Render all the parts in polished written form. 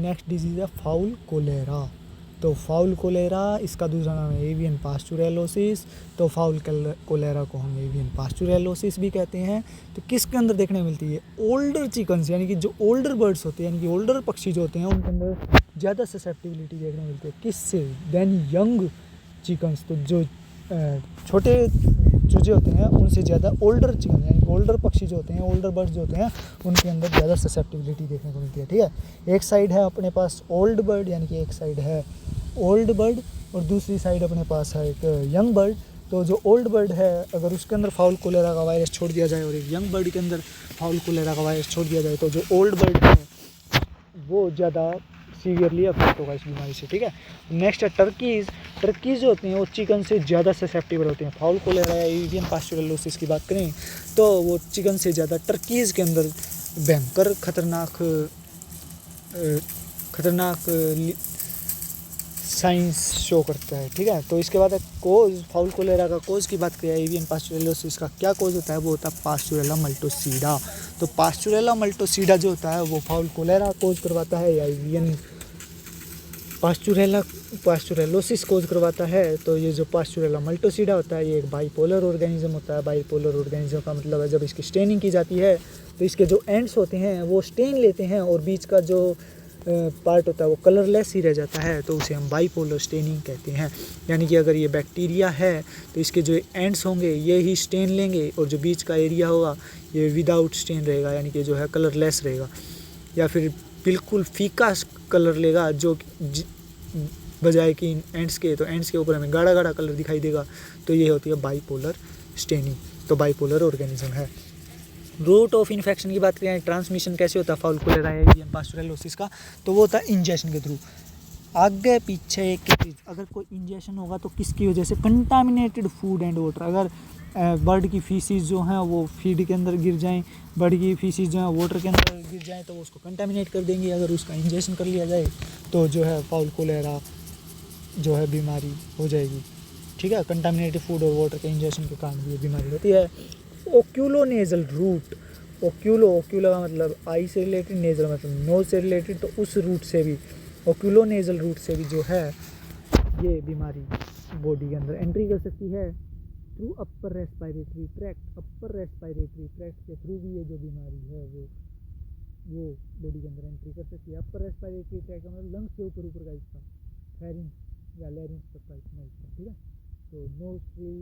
Next disease है foul cholera. तो foul cholera इसका दूसरा नाम है एवियन पास्चुरेलोसिस। तो फाउल कोलेरा को हम एवियन पास्चुरेलोसिस भी कहते हैं। तो किसके अंदर देखने मिलती है? ओल्डर चिकन्स, यानी कि जो ओल्डर बर्ड्स होते हैं, यानी कि ओल्डर पक्षी जो होते हैं, उनके अंदर ज़्यादा ससेप्टिबिलिटी देखने मिलती है। किससे? Then young chickens. तो जो छोटे चूजे होते हैं उनसे ज़्यादा ओल्डर चिकन, यानी ओल्डर पक्षी जो होते हैं, ओल्डर बर्ड्स जो होते हैं, उनके अंदर ज़्यादा ससेप्टिबिलिटी देखने को मिलती है। ठीक है, एक साइड है अपने पास ओल्ड बर्ड, यानी कि एक साइड है ओल्ड बर्ड और दूसरी साइड अपने पास है एक यंग बर्ड। तो जो ओल्ड बर्ड है, अगर उसके अंदर फाउल कोलेरा का वायरस छोड़ दिया जाए और एक यंग बर्ड के अंदर फाउल कोलेरा का वायरस छोड़ दिया जाए, तो जो ओल्ड बर्ड है वो ज़्यादा सीवियरली अफेक्ट होगा इस बीमारी से। ठीक है, नेक्स्ट है टर्कीज़। टर्कीज़ जो होते हैं वो चिकन से ज़्यादा ससेप्टिबल होते हैं। फाउल कोलेरा या एवियन पास्चुरेलोसिस की बात करें तो वो चिकन से ज़्यादा टर्कीज़ के अंदर भयंकर खतरनाक साइंस शो करता है। ठीक है, तो इसके बाद है कोज। फाउल कोलेरा का कोज की बात करें, एवियन पास्चुरेलोसिस का क्या कोज होता है? वो होता है पास्चुरेला मल्टोसीडा। तो पास्चुरेला मल्टोसीडा जो होता है वो फाउल कोलेरा कोज करवाता है या एवियन पास्चुरेलोसिस कोज करवाता है। तो ये जो पास्चुरेला मल्टोसीडा होता है ये एक बाइपोलर ऑर्गेनिज्म होता है। बाइपोलर ऑर्गेनिज्म का मतलब है जब इसकी स्टेनिंग की जाती है तो इसके जो एंड्स होते हैं वो स्टेन लेते हैं और बीच का जो पार्ट होता है वो कलरलेस ही रह जाता है, तो उसे हम बाइपोलर स्टेनिंग कहते हैं। यानी कि अगर ये बैक्टीरिया है तो इसके जो एंड्स होंगे ये ही स्टेन लेंगे और जो बीच का एरिया होगा ये विदाउट स्टेन रहेगा, यानी कि जो है कलरलेस रहेगा, या फिर बिल्कुल फीका कलर लेगा जो बजाय कि एंड्स के, तो एंड्स के ऊपर हमें गाढ़ा गाढ़ा कलर दिखाई देगा। तो ये होती है बाइपोलर स्टेनिंग। तो बाइपोलर ऑर्गेनिज्म है। रूट ऑफ इन्फेक्शन की बात करें, ट्रांसमिशन कैसे होता है फाउल कोलेरा एवियन पास्चुरेलोसिस का? तो वो होता है इंजेक्शन के थ्रू। आगे पीछे एक चीज़, अगर कोई इंजेक्शन होगा तो किसकी वजह से? Contaminated food and water. अगर बर्ड की फीसिस जो हैं वो फीड के अंदर गिर जाएं, बर्ड की फीसिस जो है वाटर के अंदर गिर जाएं तो वो उसको कंटामिनेट कर देंगी। अगर उसका इंजेक्शन कर लिया जाए तो जो है फाउल कोलेरा जो है बीमारी हो जाएगी। ठीक है, कंटामिनेटेड फूड और वाटर के इंजेक्शन के कारण भी ये बीमारी होती है। ओक्यूलोनेजल रूट। ओक्यूला का मतलब आई से रिलेटेड, नेजल मतलब नोज से रिलेटेड, तो उस रूट से भी, ओक्यूलोनेजल रूट से भी जो है ये बीमारी बॉडी के अंदर एंट्री कर सकती है through upper respiratory tract. Upper respiratory tract के थ्रू भी ये जो बीमारी है वो बॉडी के अंदर एंट्री कर सकती है। अपर रेस्पिरेटरी ट्रैक्ट का मतलब लंग्स के ऊपर का हिस्सा, फेरिंग्स या लैरिंग्स तक का इतना हिस्सा। ठीक है, तो नोस्ट्रिल,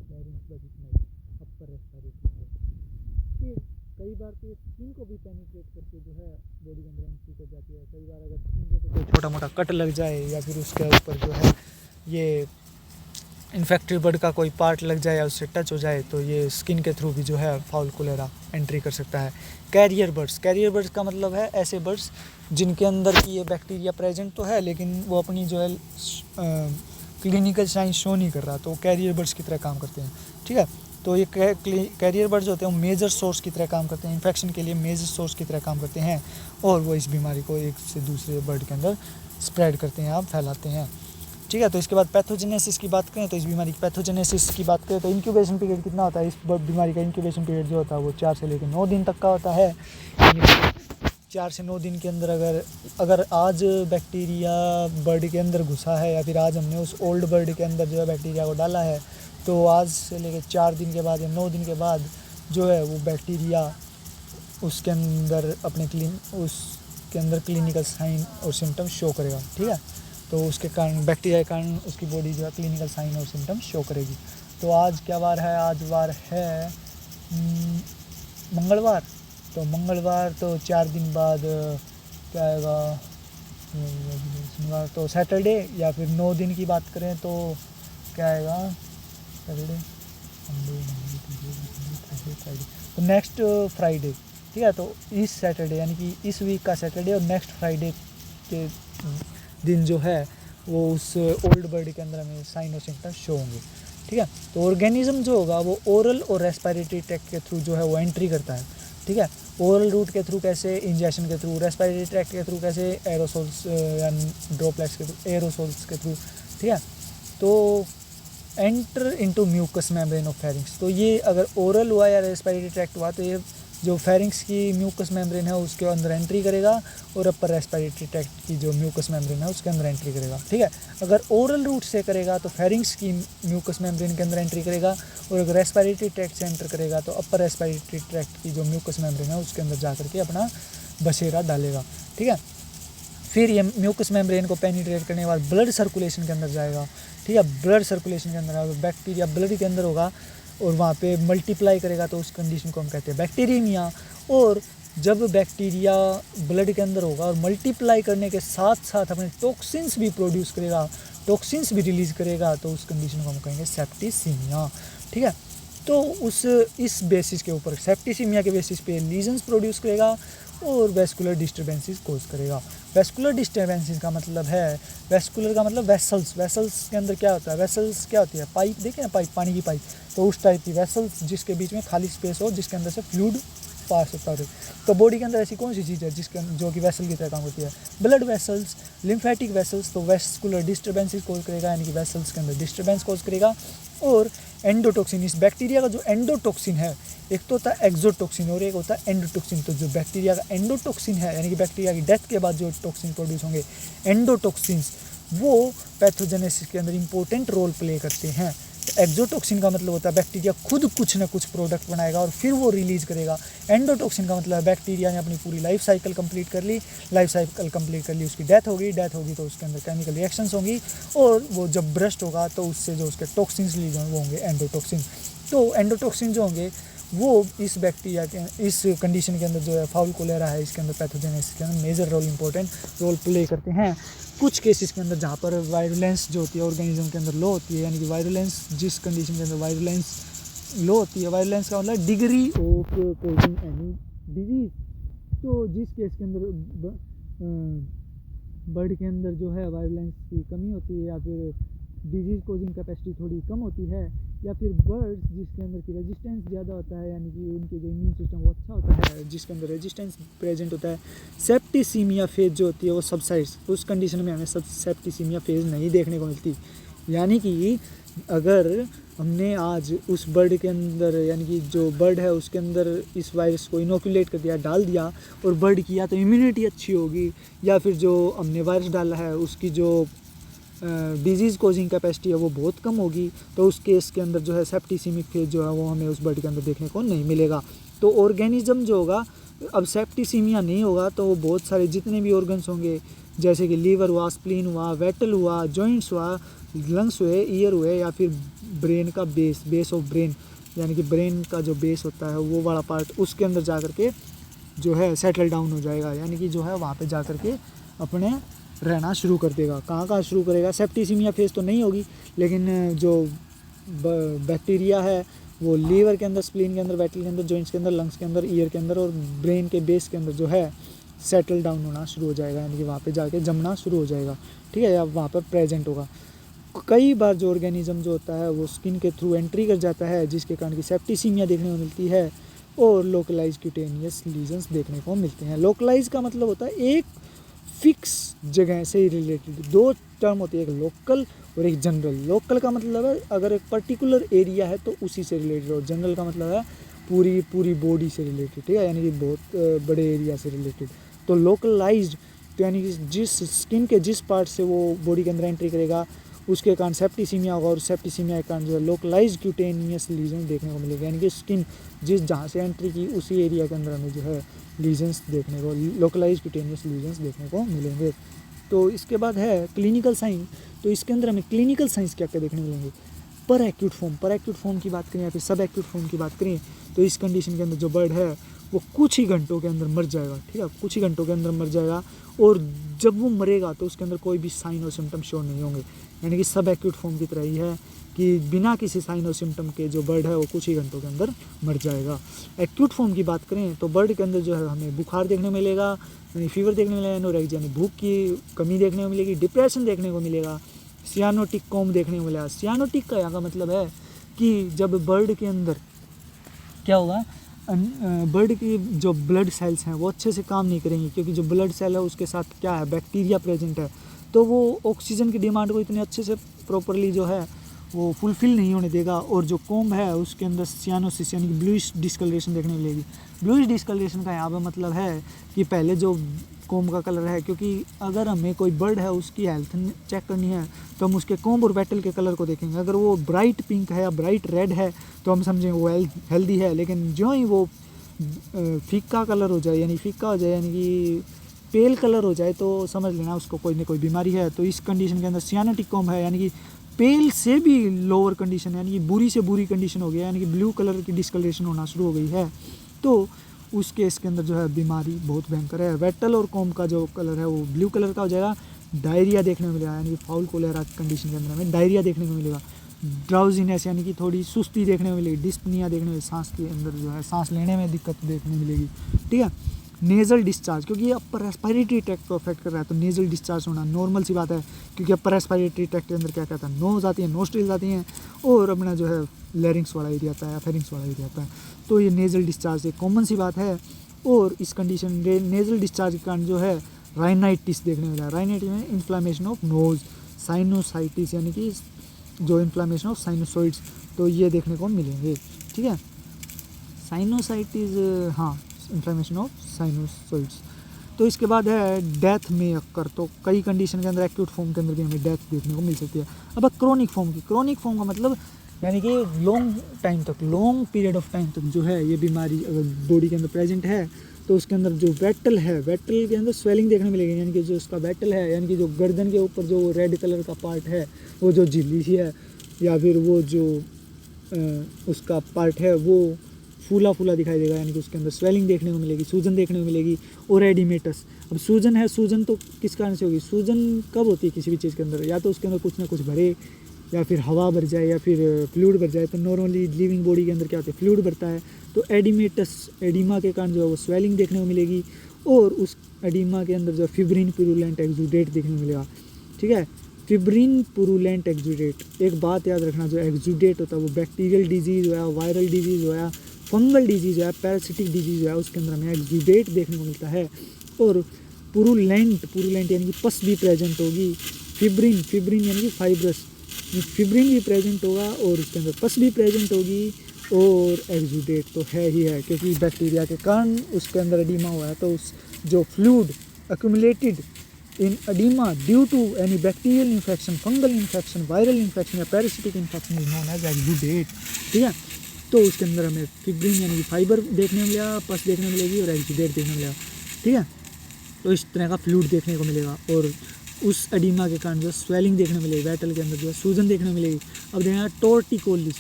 लैरिंग्स बस इतना ही अपर रेस्पिरेटरी ट्रैक्ट। फिर कई बार तो स्किन को भी पेनिट्रेट करके जो है बॉडी के अंदर एंट्री कर जाती है। कई बार अगर स्किन के ऊपर छोटा मोटा कट लग जाए या फिर उसके ऊपर जो है ये इन्फेक्टेड बर्ड का कोई पार्ट लग जाए या उससे टच हो जाए तो ये स्किन के थ्रू भी जो है फाउल कोलेरा एंट्री कर सकता है। Career birds. कैरियर बर्ड्स का मतलब है ऐसे बर्ड्स जिनके अंदर की ये बैक्टीरिया प्रेजेंट तो है लेकिन वो अपनी जो है क्लिनिकल साइंस शो नहीं कर रहा, तो कैरियर बर्ड्स की तरह काम करते हैं। ठीक है, तो ये कैरियर बर्ड्स होते हैं वो मेजर सोर्स की तरह काम करते हैं, इन्फेक्शन के लिए मेजर सोर्स की तरह काम करते हैं और वो इस बीमारी को एक से दूसरे बर्ड के अंदर स्प्रेड करते हैं, आप फैलाते हैं। ठीक है, तो इसके बाद पैथोजेनेसिस की बात करें तो इस बीमारी की पैथोजेनेसिस की बात करें तो इंक्यूबेशन पीरियड कितना होता है? इस बीमारी का इंक्यूबेशन पीरियड जो होता है वो 4 से लेकर 9 दिन तक का होता है। 4 से 9 दिन के अंदर अगर आज बैक्टीरिया बर्ड के अंदर घुसा है या फिर आज हमने उस ओल्ड बर्ड के अंदर जो है बैक्टीरिया को डाला है, तो आज से लेकर 4 दिन के बाद या 9 दिन के बाद जो है वो बैक्टीरिया उसके अंदर उसके अंदर क्लिनिकल साइन और सिम्टम्स शो करेगा। ठीक है, तो उसके कारण बैक्टीरिया के कारण उसकी बॉडी जो है क्लिनिकल साइन और सिम्टम्स शो करेगी। तो आज क्या वार है? आज वार है मंगलवार। तो मंगलवार तो 4 दिन बाद क्या आएगा? शनिवार तो सैटरडे, या फिर 9 दिन की बात करें तो क्या आएगा? सैटरडे, संडे, फ्राइडे, तो नेक्स्ट फ्राइडे। ठीक है, तो इस सैटरडे यानी कि इस वीक का सैटरडे और नेक्स्ट फ्राइडे के दिन जो है वो उस ओल्ड बर्ड के अंदर हमें साइन और सिम्टम्स शो होंगे। ठीक है, तो ऑर्गेनिज्म जो होगा वो ओरल और रेस्पिरेटरी ट्रैक्ट के थ्रू जो है वो एंट्री करता है। ठीक है, ओरल रूट के थ्रू कैसे? इंजेक्शन के थ्रू। रेस्पिरेटरी ट्रैक्ट के थ्रू कैसे? एरोसोल्स या ड्रॉपलेट्स के थ्रू, एरोसोल्स के थ्रू। ठीक है, तो enter into mucous membrane of pharynx. तो ये अगर ओरल हुआ या रेस्पिरेटरी ट्रैक्ट हुआ तो ये जो फेरिंग्स की म्यूकस मेम्ब्रेन है उसके अंदर एंट्री करेगा और अपर रेस्पिरेटरी ट्रैक्ट की जो म्यूकस मेम्ब्रेन है उसके अंदर एंट्री करेगा, ठीक है। अगर ओरल रूट से करेगा तो फेरिंग्स की म्यूकस मेम्ब्रेन के अंदर एंट्री करेगा, और अगर रेस्पिरेटरी ट्रैक्ट से एंटर करेगा तो अपर रेस्पिरेटरी ट्रैक्ट की जो म्यूकस मेम्ब्रेन है उसके अंदर जा करके अपना बसेरा डालेगा, ठीक है। फिर ये म्यूकस मेम्ब्रेन को पेनिट्रेट करने के बाद ब्लड सर्कुलेशन के अंदर जाएगा, ठीक है। ब्लड सर्कुलेशन के अंदर बैक्टीरिया ब्लड के अंदर होगा और वहाँ पे मल्टीप्लाई करेगा, तो उस कंडीशन को हम कहते हैं बैक्टीरियमिया। और जब बैक्टीरिया ब्लड के अंदर होगा और मल्टीप्लाई करने के साथ साथ अपने टॉक्सिन्स भी प्रोड्यूस करेगा, टॉक्सिन्स भी रिलीज करेगा, तो उस कंडीशन को हम कहेंगे सेप्टिसीमिया, ठीक है। तो इस बेसिस के ऊपर सेप्टिसीमिया के बेसिस पे लीजन्स प्रोड्यूस करेगा और वेस्कुलर डिस्टर्बेंसेस कोज करेगा। वेस्कुलर डिस्टर्बेंसेस का मतलब है, वेस्कुलर का मतलब वेसल्स, वेसल्स के अंदर क्या होता है, वेसल्स क्या होती है, पाइप, देखें ना पाइप, पानी की पाइप, तो उस टाइप की वेसल्स जिसके बीच में खाली स्पेस हो जिसके अंदर से फ्लूइड पास होता है। तो बॉडी के अंदर ऐसी कौन सी चीज़ है जिसके जो कि वेसल की तरह काम होती है, ब्लड वेसल्स, लिम्फेटिक वेसल्स। तो वेस्कुलर डिस्टर्बेंसेस कोज करेगा, यानी कि वेसल्स के अंदर डिस्टर्बेंस कोज करेगा। और एंडोटॉक्सिन, इस बैक्टीरिया का जो एंडोटॉक्सिन है, एक तो होता है एक्सोटॉक्सिन और एक होता है एंडोटॉक्सिन। तो जो बैक्टीरिया का एंडोटॉक्सिन है, यानी कि बैक्टीरिया की डेथ के बाद जो टॉक्सिन प्रोड्यूस होंगे एंडोटॉक्सिन्स, वो पैथोजेनेसिस के अंदर इंपॉर्टेंट रोल प्ले करते हैं। तो एक्सोटॉक्सिन का मतलब होता है बैक्टीरिया खुद कुछ ना कुछ प्रोडक्ट बनाएगा और फिर वो रिलीज करेगा। एंडोटॉक्सिन का मतलब है बैक्टीरिया ने अपनी पूरी लाइफ साइकिल कंप्लीट कर ली, उसकी डेथ होगी तो उसके अंदर केमिकल रिएक्शंस होंगी और वो जब ब्रस्ट होगा तो उससे जो उसके टॉक्सिन्स रिलीज होंगे वो होंगे एंडोटॉक्सिन। तो एंडोटॉक्सिन जो होंगे वो इस बैक्टीरिया के इस कंडीशन के अंदर जो है फाउल कोलेरा है, इसके अंदर पैथोजेनेसिस के अंदर major role, important role play करते हैं। कुछ केसेस के अंदर जहाँ पर वायरुलेंस जो होती है ऑर्गेनिज्म के अंदर लो होती है, यानी कि वायरुलेंस, जिस कंडीशन के अंदर वायरुलेंस लो होती है, वायरुलेंस का मतलब degree of causing any disease. तो जिस केस के अंदर बर्ड के अंदर जो है वायरुलेंस की कमी होती है, या फिर डिजीज़ कोजिंग कैपेसिटी थोड़ी कम होती है, या फिर बर्ड्स जिसके अंदर की रेजिस्टेंस ज़्यादा होता है, यानी कि उनके जो इम्यून सिस्टम वो अच्छा होता है, जिसके अंदर रेजिस्टेंस प्रेजेंट होता है, सेप्टिसीमिया फेज जो होती है वो सबसाइड्स, उस कंडीशन में हमें सेप्टिसीमिया फेज नहीं देखने को मिलती। यानी कि अगर हमने आज उस बर्ड के अंदर, यानी कि जो बर्ड है उसके अंदर इस वायरस को इनोकुलेट कर दिया, डाल दिया और बर्ड किया, तो इम्यूनिटी अच्छी होगी, या फिर जो हमने वायरस डाला है उसकी जो डिजीज़ कोजिंग कैपेसिटी है वो बहुत कम होगी, तो उस केस के अंदर जो है सेप्टिसीमिक फेज जो है वो हमें उस बर्ड के अंदर देखने को नहीं मिलेगा। तो ऑर्गेनिज्म जो होगा, अब सेप्टिसीमिया नहीं होगा तो वो बहुत सारे जितने भी ऑर्गन्स होंगे, जैसे कि लीवर हुआ, स्प्लीन हुआ, वेटल हुआ, जॉइंट्स हुआ, लंग्स हुए, ईयर हुए, या फिर ब्रेन का बेस ऑफ ब्रेन, यानी कि ब्रेन का जो बेस होता है वो वाला पार्ट, उसके अंदर जा कर के जो है सेटल डाउन हो जाएगा, यानी कि जो है वहाँ पे जा कर के अपने रहना शुरू कर देगा। कहाँ शुरू करेगा, सेप्टिसीमिया फेज तो नहीं होगी, लेकिन जो बैक्टीरिया है वो लीवर के अंदर, स्प्लीन के अंदर, वेटल के अंदर, जॉइंट्स के अंदर, लंग्स के अंदर, ईयर के अंदर और ब्रेन के बेस के अंदर जो है सेटल डाउन होना शुरू हो जाएगा, यानी कि वहाँ पे जाके जमना शुरू हो जाएगा, ठीक है, या वहाँ पर प्रेजेंट होगा। कई बार जो ऑर्गेनिज्म जो होता है वो स्किन के थ्रू एंट्री कर जाता है, जिसके कारण की सेप्टिसीमिया देखने को मिलती है और लोकलाइज क्यूटेनियस लीजन्स देखने को मिलते हैं। लोकलाइज का मतलब होता है एक फिक्स जगह से ही रिलेटेड, दो टर्म होती है, एक लोकल और एक जनरल। लोकल का मतलब है अगर एक पर्टिकुलर एरिया है तो उसी से रिलेटेड, और जनरल का मतलब है पूरी बॉडी से रिलेटेड, ठीक है, यानी कि बहुत बड़े एरिया से रिलेटेड। तो लोकलाइज्ड तो यानी कि जिस स्किन के जिस पार्ट से वो बॉडी के अंदर एंट्री करेगा उसके कारण सेप्टिसीमिया होगा, और सेप्टिसीमिया के कारण जो है लोकलाइज्ड क्यूटेनियस लीजन देखने को मिलेगा, यानी कि स्किन जहाँ से एंट्री की उसी एरिया के अंदर हमें जो है लीजन्स देखने को, लोकलाइज्ड क्यूटेनियस लीजन्स देखने को मिलेंगे। तो इसके बाद है क्लिनिकल साइन। तो इसके अंदर हमें क्लिनिकल साइंस क्या क्या देखने मिलेंगे, पर एक्यूट फॉर्म की बात करें या फिर सब एक्यूट फॉर्म की बात करें, तो इस कंडीशन के अंदर जो बर्ड है वो कुछ ही घंटों के अंदर मर जाएगा, ठीक है, कुछ ही घंटों के अंदर मर जाएगा, और जब वो मरेगा तो उसके अंदर कोई भी साइन और सिम्टम शो नहीं होंगे, यानी कि सब एक्यूट फॉर्म की तरह ही है कि बिना किसी साइन और सिम्टम के जो बर्ड है वो कुछ ही घंटों के अंदर मर जाएगा। एक्यूट फॉर्म की बात करें तो बर्ड के अंदर जो है हमें बुखार देखने मिलेगा, यानी फीवर देखने मिलेगा, एनोरेक्सिया यानी भूख की कमी देखने को मिलेगी, डिप्रेशन देखने को मिलेगा, सियानोटिक कॉम देखने को मिलेगा। सियानोटिक का यहाँ का मतलब है कि जब बर्ड के अंदर क्या होगा, बर्ड की जो ब्लड सेल्स हैं वो अच्छे से काम नहीं करेंगी, क्योंकि जो ब्लड सेल है उसके साथ क्या है, बैक्टीरिया प्रेजेंट है, तो वो ऑक्सीजन की डिमांड को इतने अच्छे से प्रॉपरली जो है वो फुलफिल नहीं होने देगा, और जो कॉम्ब है उसके अंदर सियानोसिस यानी कि ब्लूइश डिस्कलरेशन देखने मिलेगी। ब्लूइश डिस्कलरेशन का यहाँ पर मतलब है कि पहले जो कोम का कलर है, क्योंकि अगर हमें कोई बर्ड है उसकी हेल्थ चेक करनी है तो हम उसके कोम और पेटल के कलर को देखेंगे। अगर वो ब्राइट पिंक है या ब्राइट रेड है तो हम समझेंगे वो हेल्दी है, लेकिन जो ही वो फीका कलर हो जाए, यानी फीका हो जाए यानी कि पेल कलर हो जाए, तो समझ लेना उसको कोई ना कोई बीमारी है। तो इस कंडीशन के अंदर सियानेटिक कोम है, यानी कि पेल से भी लोअर कंडीशन, यानी कि बुरी से बुरी कंडीशन हो गया, यानी कि ब्लू कलर की डिस्कलरेशन होना शुरू हो गई है, तो उस केस के अंदर जो है बीमारी बहुत भयंकर है। वेटल और कोम का जो कलर है वो ब्लू कलर का हो जाएगा। डायरिया देखने को मिलेगा, यानी कि फाउल कोलेरा कंडीशन के अंदर हमें डायरिया देखने को मिलेगा। ड्राउजीनेस यानी कि थोड़ी सुस्ती देखने को मिलेगी। डिस्पनिया देखने में, सांस के अंदर जो है सांस लेने में दिक्कत देखने मिलेगी, ठीक है। नेज़ल डिस्चार्ज, क्योंकि ये अपर रेस्पिरेटरी ट्रैक्ट को अफेक्ट कर रहा है तो नेज़ल डिस्चार्ज होना नॉर्मल सी बात है, क्योंकि अपर रेस्पिरेटरी ट्रैक्ट के अंदर क्या कहता है, नोज आती है, नोस्ट्रिल्स आती हैं और अपना जो है लैरिंक्स वाला एरिया आता है, फेरिंक्स वाला एरिया आता है। तो ये नेज़ल डिस्चार्ज एक कॉमन सी बात है। और इस कंडीशन नेज़ल डिस्चार्ज के कारण जो है राइनाइटिस देखने मिला। राइनाइटिस में इन्फ्लामेशन ऑफ नोज, साइनोसाइटिस यानी कि जो इन्फ्लामेशन ऑफ साइनोसॉइड्स, तो ये देखने को मिलेंगे, ठीक है। साइनोसाइटिस, हाँ, इन्फ्लामेशन ऑफ साइनोसॉइड्स। तो इसके बाद है डेथ में अक्कर, तो कई कंडीशन के अंदर एक्यूट फॉर्म के अंदर भी हमें डेथ देखने को मिल सकती है। अब क्रोनिक फॉर्म की, क्रोनिक फॉर्म का मतलब यानी कि लॉन्ग टाइम तक, लॉन्ग पीरियड ऑफ टाइम तक जो है ये बीमारी अगर बॉडी के अंदर प्रेजेंट है तो उसके अंदर जो वेटल है, वेटल के अंदर स्वेलिंग देखने मिलेगी, यानी कि जो उसका वेटल है, यानी कि जो गर्दन के ऊपर जो रेड कलर का पार्ट है वो जो झिल्ली सी है, या फिर वो जो उसका पार्ट है वो फूला फूला दिखाई देगा, यानी कि उसके अंदर स्वेलिंग देखने को मिलेगी, सूजन देखने को मिलेगी। और एडिमेटस, अब सूजन है, सूजन तो किस कारण से होगी, सूजन कब होती है किसी भी चीज़ के अंदर, या तो उसके अंदर कुछ ना कुछ भरे, या फिर हवा भर जाए, या फिर फ्लूइड भर जाए। तो नॉर्मली लिविंग बॉडी के अंदर क्या होता है, फ्लूइड भरता है। तो एडिमेटस, एडिमा के कारण जो है वो स्वेलिंग देखने को मिलेगी, और उस एडिमा के अंदर जो फिब्रिन पुरुलेंट एक्सुडेट देखने को मिलेगा, ठीक है। फिब्रिन पुरुलेंट एक्सुडेट, एक बात याद रखना, जो एक्सुडेट होता है वो बैक्टीरियल डिजीज़ हो या वायरल डिजीज़ हो या फंगल डिजीज़ है, पैरासिटिक डिजीज़ है, उसके अंदर हमें एक्सुडेट देखने को मिलता है। और पुरुलेंट, पुरुलेंट यानी कि पस भी प्रेजेंट होगी। फिब्रिन, फिब्रिन यानी कि फाइब्रस, फिब्रिन भी प्रेजेंट होगा और उसके अंदर पस भी प्रेजेंट होगी। और एक्सुडेट तो है ही है, क्योंकि बैक्टीरिया के कारण उसके अंदर एडिमा हुआ है, तो उस जो fluid accumulated in edema due to any bacterial infection, fungal infection, viral infection या parasitic infection is known as exudate, ठीक है। तो उसके अंदर हमें फिब्रिन यानी कि फाइबर देखने को मिलेगा, पस देखने को मिलेगी और एक्सुडेट देखने को मिलेगा, ठीक है। तो इस तरह का फ्लूइड देखने को मिलेगा और उस एडिमा के कारण जो स्वेलिंग देखने को मिलेगी, वेटल के अंदर जो है सूजन देखने को मिलेगी। अब देखना टॉर्टिकोलिस,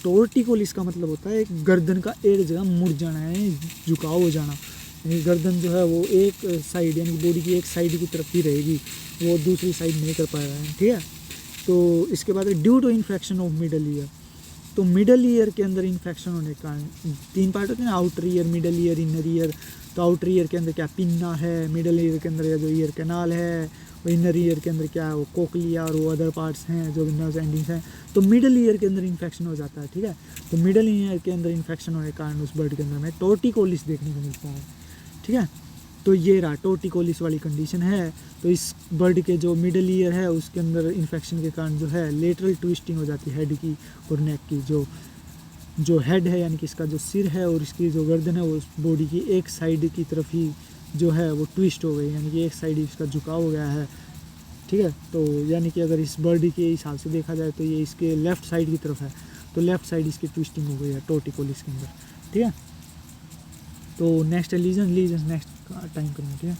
टॉर्टिकोलिस का मतलब होता है गर्दन का एक जगह मुड़ जाना है, झुकाव हो जाना, यानी गर्दन जो है वो एक साइड यानी बॉडी की एक साइड की तरफ ही रहेगी, वो दूसरी साइड नहीं कर पाएगा, ठीक है। तो इसके बाद due to infection of middle ear, तो मिडल ईयर के अंदर इन्फेक्शन होने के कारण तीन पार्ट होते हैं ना, outer ear, middle ear, inner ear. तो आउटर ईयर के अंदर क्या पिन्ना है, मिडल ईयर के अंदर जो ईयर कैनाल है, और इनर ईयर के अंदर क्या है वो कोकलिया और वो अदर पार्ट्स हैं जो नर्व्स एंडिंग्स हैं। तो मिडल ईयर के अंदर इन्फेक्शन हो जाता है, ठीक है। तो मिडल ईयर के अंदर इन्फेक्शन होने के कारण उस बर्ड के अंदर में टॉर्टिकोलिस देखने को मिलता है, ठीक है। तो ये रहा टॉर्टिकोलिस वाली कंडीशन है। तो इस बर्ड के जो मिडल ईयर है उसके अंदर इन्फेक्शन के कारण जो है लेटरल ट्विस्टिंग हो जाती है हेड की और नेक की। जो हेड है यानी कि इसका जो सिर है और इसकी जो गर्दन है वो बॉडी की एक साइड की तरफ ही जो है वो ट्विस्ट हो गई, यानी कि एक साइड इसका झुकाव हो गया है, ठीक है। तो यानी कि अगर इस बर्ड के हिसाब से देखा जाए तो ये इसके लेफ़्ट साइड की तरफ है, तो लेफ़्ट साइड इसकी ट्विस्टिंग हो गई है टॉर्टिकोलिस के अंदर, ठीक है। तो नेक्स्ट लीजन नेक्स्ट टाइम करेंगे, ठीक है।